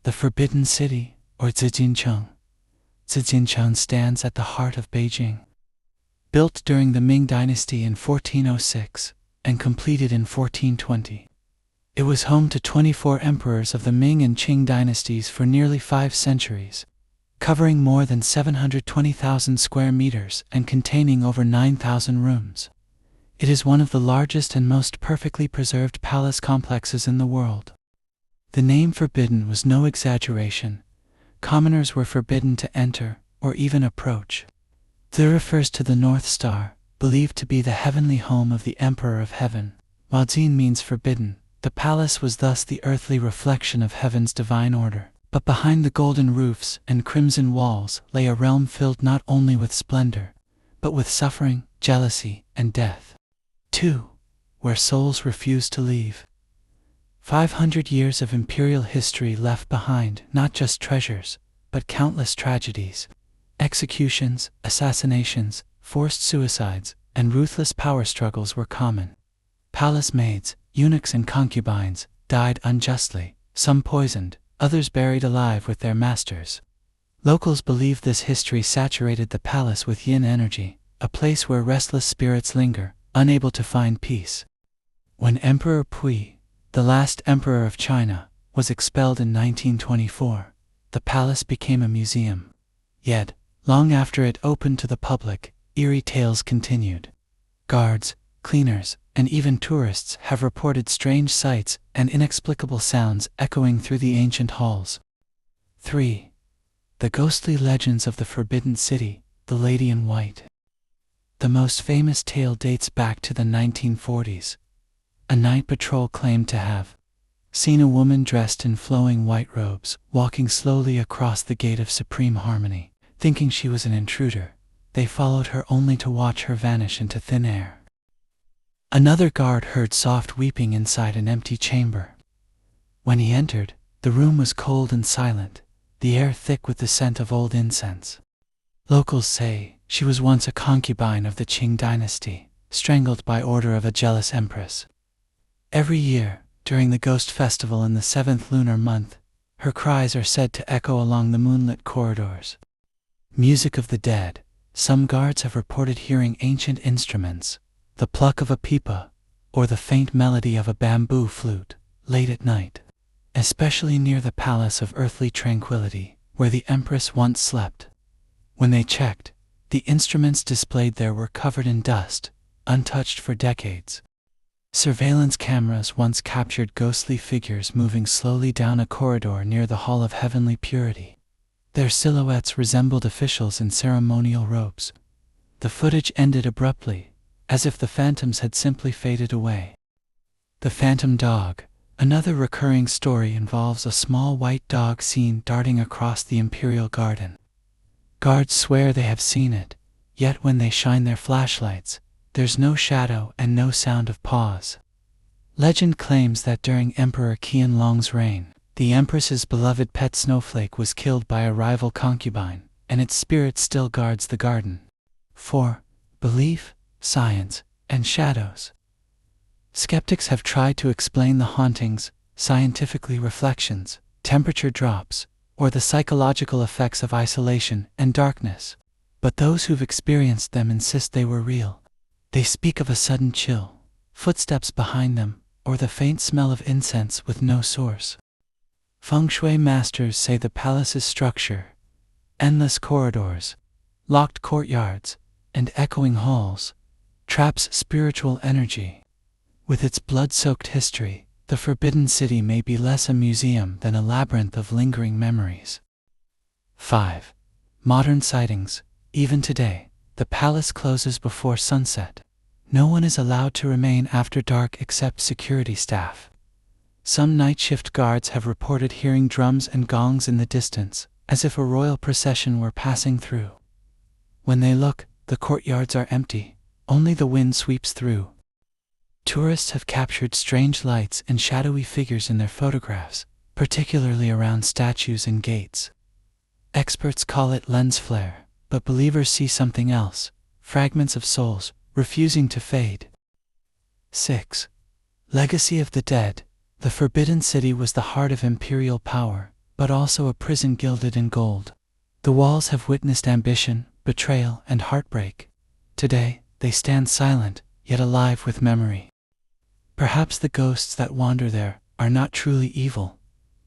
The Forbidden City, or Zijincheng. Zijincheng stands at the heart of Beijing. Built during the Ming Dynasty in 1406 and completed in 1420. It was home to 24 emperors of the Ming and Qing dynasties for nearly 5 centuries, covering more than 720,000 square meters and containing over 9,000 rooms. It is one of the largest and most perfectly preserved palace complexes in the world. The name Forbidden was no exaggeration. Commoners were forbidden to enter or even approach. This refers to the North Star, believed to be the heavenly home of the Emperor of Heaven. While Jin means forbidden, the palace was thus the earthly reflection of heaven's divine order. But behind the golden roofs and crimson walls lay a realm filled not only with splendor, but with suffering, jealousy, and death. 2. Where souls refuse to leave. 500 years of imperial history left behind not just treasures, but countless tragedies. Executions, assassinations, forced suicides, and ruthless power struggles were common. Palace maids, eunuchs, and concubines died unjustly, some poisoned, others buried alive with their masters. Locals believe this history saturated the palace with yin energy, a place where restless spirits linger, unable to find peace. When Emperor Pui, the last emperor of China, was expelled in 1924, the palace became a museum. Yet, long after it opened to the public, eerie tales continued. Guards, cleaners, and even tourists have reported strange sights and inexplicable sounds echoing through the ancient halls. 3. The ghostly legends of the Forbidden City, the Lady in White. The most famous tale dates back to the 1940s. A night patrol claimed to have seen a woman dressed in flowing white robes walking slowly across the gate of Supreme Harmony. Thinking she was an intruder, they followed her only to watch her vanish into thin air. Another guard heard soft weeping inside an empty chamber. When he entered, the room was cold and silent, the air thick with the scent of old incense. Locals say she was once a concubine of the Qing dynasty, strangled by order of a jealous empress. Every year, during the Ghost Festival in the 7th lunar month, her cries are said to echo along the moonlit corridors. Music of the dead. Some guards have reported hearing ancient instruments, the pluck of a pipa, or the faint melody of a bamboo flute, late at night, especially near the Palace of Earthly Tranquility, where the Empress once slept. When they checked, the instruments displayed there were covered in dust, untouched for decades. Surveillance cameras once captured ghostly figures moving slowly down a corridor near the Hall of Heavenly Purity. Their silhouettes resembled officials in ceremonial robes. The footage ended abruptly, as if the phantoms had simply faded away. The Phantom Dog. Another recurring story involves a small white dog seen darting across the Imperial garden. Guards swear they have seen it, yet when they shine their flashlights, there's no shadow and no sound of paws. Legend claims that during Emperor Qianlong's reign, the Empress's beloved pet snowflake was killed by a rival concubine, and its spirit still guards the garden. 4. Belief, science, and shadows. Skeptics have tried to explain the hauntings, scientifically reflections, temperature drops, or the psychological effects of isolation and darkness. But those who've experienced them insist they were real. They speak of a sudden chill, footsteps behind them, or the faint smell of incense with no source. Feng shui masters say the palace's structure, endless corridors, locked courtyards, and echoing halls, traps spiritual energy. With its blood-soaked history, the Forbidden City may be less a museum than a labyrinth of lingering memories. 5. Modern sightings. Even today, the palace closes before sunset. No one is allowed to remain after dark except security staff. Some night shift guards have reported hearing drums and gongs in the distance, as if a royal procession were passing through. When they look, the courtyards are empty, only the wind sweeps through. Tourists have captured strange lights and shadowy figures in their photographs, particularly around statues and gates. Experts call it lens flare, but believers see something else, fragments of souls, refusing to fade. 6. Legacy of the dead. The Forbidden City was the heart of imperial power, but also a prison gilded in gold. The walls have witnessed ambition, betrayal, and heartbreak. Today, they stand silent, yet alive with memory. Perhaps the ghosts that wander there are not truly evil,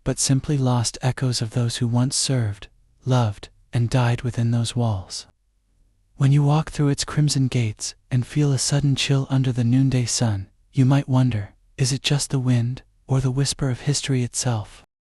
but simply lost echoes of those who once served, loved, and died within those walls. When you walk through its crimson gates and feel a sudden chill under the noonday sun, you might wonder, is it just the wind, or the whisper of history itself?